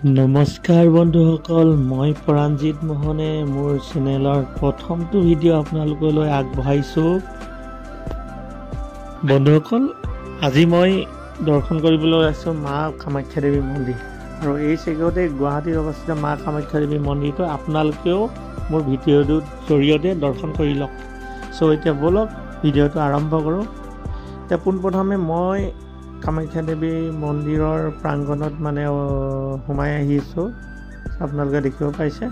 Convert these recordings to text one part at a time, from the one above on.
नमस्कार बंधुসকল মই পৰাঞ্জিত মোহনে মোৰ চেনেলৰ প্ৰথমটো ভিডিঅ' আপোনালোকলৈ আগবঢ়াইছো। বন্ধুসকল আজি মই দৰ্শন কৰিবলৈ আছো মা কামাখ্যা দেৱী মন্দিৰ আৰু এই চেগতে গুৱাহাটীত অৱস্থিত মা কামাখ্যা দেৱী মন্দিৰটো আপোনালোকেও মোৰ ভিডিঅ'টোৰ জৰিয়তে দৰ্শন কৰি লওক। সো এতিয়া বলক ভিডিঅ'টো আৰম্ভ কৰোঁ। এতিয়া পোনপ্ৰথমে মই কামাখ্যা দেৱী মন্দিৰৰ প্ৰাংগণত মানে সোমাই আহিছোঁ, আপোনালোকে দেখিব পাইছে।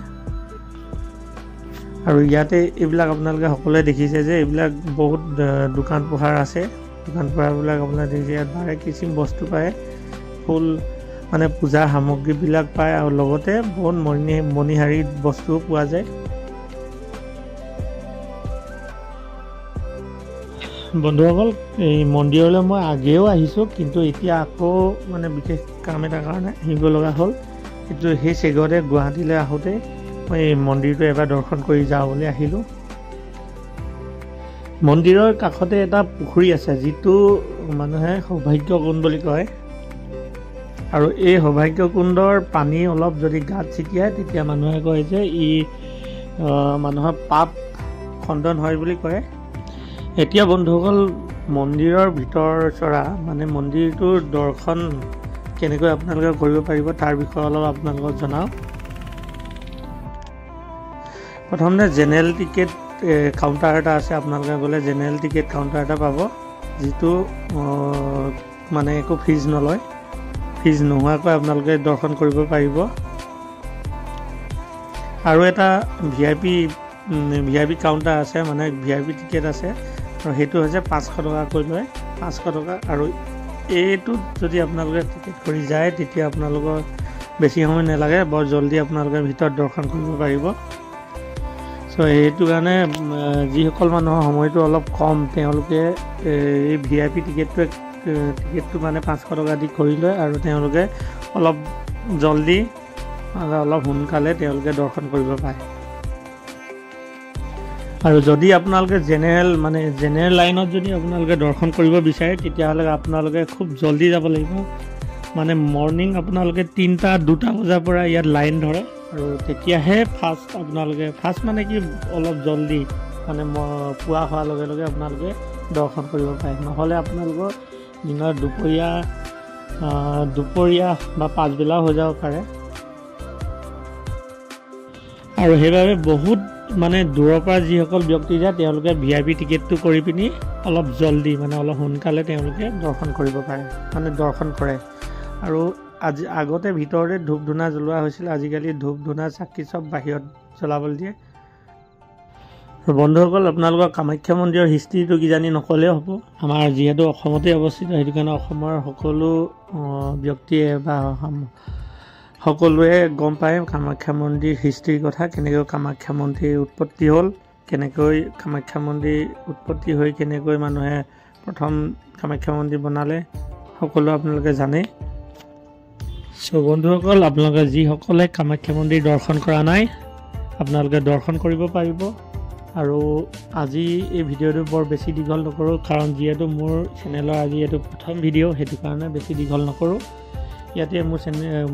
আৰু ইয়াতে এইবিলাক আপোনালোকে সকলোৱে দেখিছে যে এইবিলাক বহুত দোকান পোহাৰ আছে। দোকান পোহাৰবিলাক আপোনালোকে দেখিছে, ইয়াত বাৰে কিচিম বস্তু পায়, ফুল মানে পূজাৰ সামগ্ৰীবিলাক পায় আৰু লগতে বহুত মণিহাৰী বস্তুও পোৱা যায়। বন্ধুসকল এই মন্দিৰলৈ মই আগেও আহিছোঁ, কিন্তু এতিয়া আকৌ মানে বিশেষ কাম এটাৰ কাৰণে আহিব লগা হ'ল। কিন্তু সেই চেগতে গুৱাহাটীলৈ আহোঁতে মই এই মন্দিৰটো এবাৰ দৰ্শন কৰি যাওঁ বুলি আহিলোঁ। মন্দিৰৰ কাষতে এটা পুখুৰী আছে, যিটো মানুহে সৌভাগ্য কুণ্ড বুলি কয়। আৰু এই সৌভাগ্য কুণ্ডৰ পানী অলপ যদি গাত ছিটিয়ায় তেতিয়া মানুহে কয় যে ই মানুহৰ পাপ খণ্ডন হয় বুলি কয়। এতিয়া বন্ধুসকল মন্দিৰৰ ভিতৰ চৰা মানে মন্দিৰটোৰ দৰ্শন কেনেকৈ আপোনালোকে কৰিব পাৰিব তাৰ বিষয়ে অলপ আপোনালোকক জনাওঁ। প্ৰথমতে জেনেৰেল টিকেট কাউণ্টাৰ এটা আছে, আপোনালোকে গ'লে জেনেৰেল টিকেট কাউণ্টাৰ এটা পাব, যিটো মানে একো ফিজ নলয়। ফিজ নোহোৱাকৈ আপোনালোকে দৰ্শন কৰিব পাৰিব। আৰু এটা ভিআইপি কাউণ্টাৰ আছে, মানে ভিআইপি টিকেট আছে, আৰু সেইটো হৈছে 500 টকাকৈ লয়, 500 টকা। আৰু এইটোত যদি আপোনালোকে টিকেট কৰি যায় তেতিয়া আপোনালোকৰ বেছি সময় নালাগে, বৰ জলদি আপোনালোকে ভিতৰত দৰ্শন কৰিব পাৰিব। চ' সেইটো কাৰণে যিসকল মানুহৰ সময়টো অলপ কম তেওঁলোকে এই ভিআইপি টিকেটটো মানে 500 টকা দি কৰি লয়, আৰু তেওঁলোকে অলপ জলদি অলপ সোনকালে তেওঁলোকে দৰ্শন কৰিব পাৰে। আৰু যদি আপোনালোকে জেনেৰেল লাইনত যদি আপোনালোকে দৰ্শন কৰিব বিচাৰে তেতিয়াহ'লে আপোনালোকে খুব জলদি যাব লাগিব। মানে মৰ্ণিং আপোনালোকে 3-2 বজাৰ পৰা ইয়াত লাইন ধৰে, আৰু তেতিয়াহে ফাৰ্ষ্ট মানে কি অলপ জলদি মানে পুৱা হোৱাৰ লগে লগে আপোনালোকে দৰ্শন কৰিব পাৰে। নহ'লে আপোনালোকৰ দিনৰ দুপৰীয়া বা পাছবেলাও হৈ যাব পাৰে। আৰু সেইবাবে বহুত মানে দূৰৰ পৰা যিসকল ব্যক্তি যায় তেওঁলোকে ভিআইপি টিকেটটো কৰি পিনি অলপ জলদি মানে অলপ সোনকালে তেওঁলোকে দৰ্শন কৰিব পাৰে, মানে দৰ্শন কৰে। আৰু আগতে ভিতৰতে ধূপ ধূনা জ্বলোৱা হৈছিল, আজিকালি ধূপ ধূনা চাকি চব বাহিৰত জ্বলাবলৈ দিয়ে। বন্ধুসকল আপোনালোকৰ কামাখ্যা মন্দিৰৰ হিষ্ট্ৰীটো কিজানি নক'লেও হ'ব। আমাৰ যিহেতু অসমতে অৱস্থিত, সেইটো কাৰণে অসমৰ সকলো ব্যক্তিয়ে বা সকলোৱে গম পায় কামাখ্যা মন্দিৰ হিষ্ট্ৰীৰ কথা, কেনেকৈ কামাখ্যা মন্দিৰ উৎপত্তি হ'ল, কেনেকৈ কামাখ্যা মন্দিৰ উৎপত্তি হৈ কেনেকৈ মানুহে প্ৰথম কামাখ্যা মন্দিৰ বনালে, সকলো আপোনালোকে জানে। চ' বন্ধুসকল আপোনালোকে যিসকলে কামাখ্যা মন্দিৰ দৰ্শন কৰা নাই আপোনালোকে দৰ্শন কৰিব পাৰিব। আৰু আজি এই ভিডিঅ'টো বৰ বেছি দীঘল নকৰোঁ, কাৰণ যিহেতু মোৰ চেনেলৰ আজি এইটো প্ৰথম ভিডিঅ', সেইটো কাৰণে বেছি দীঘল নকৰোঁ। ইয়াতে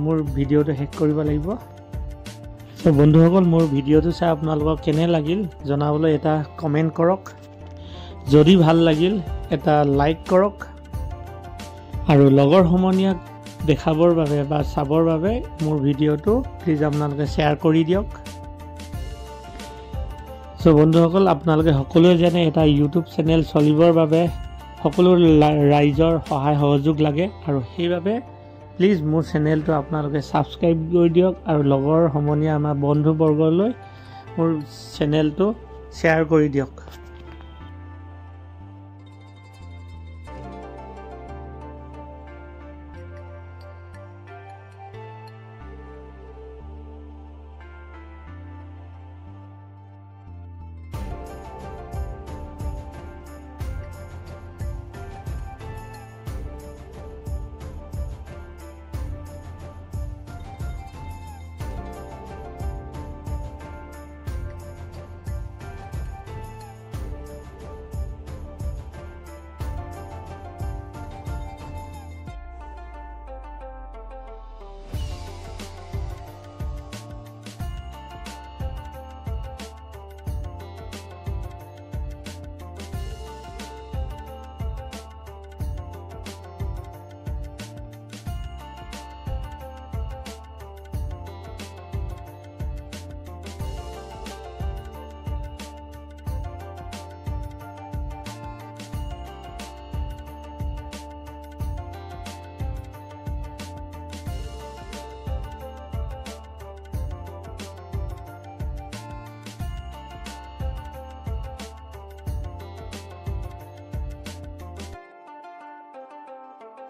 মোৰ ভিডিঅ'টো শেষ কৰিব লাগিব। চ' বন্ধুসকল মোৰ ভিডিঅ'টো চাই আপোনালোকক কেনে লাগিল জনাবলৈ এটা কমেণ্ট কৰক। যদি ভাল লাগিল এটা লাইক কৰক, আৰু লগৰ সমনীয়াক দেখাবৰ বাবে বা চাবৰ বাবে মোৰ ভিডিঅ'টো প্লিজ আপোনালোকে শ্বেয়াৰ কৰি দিয়ক। চ' বন্ধুসকল আপোনালোকে সকলোৱে জানে এটা ইউটিউব চেনেল চলিবৰ বাবে সকলো ৰাইজৰ সহায় সহযোগ লাগে, আৰু সেইবাবে প্লিজ মোৰ চেনেলটো আপোনালোকে ছাবস্ক্ৰাইব কৰি দিয়ক, আৰু লগৰ সমনীয়া আমাৰ বন্ধুবৰ্গলৈ মোৰ চেনেলটো শ্বেয়াৰ কৰি দিয়ক।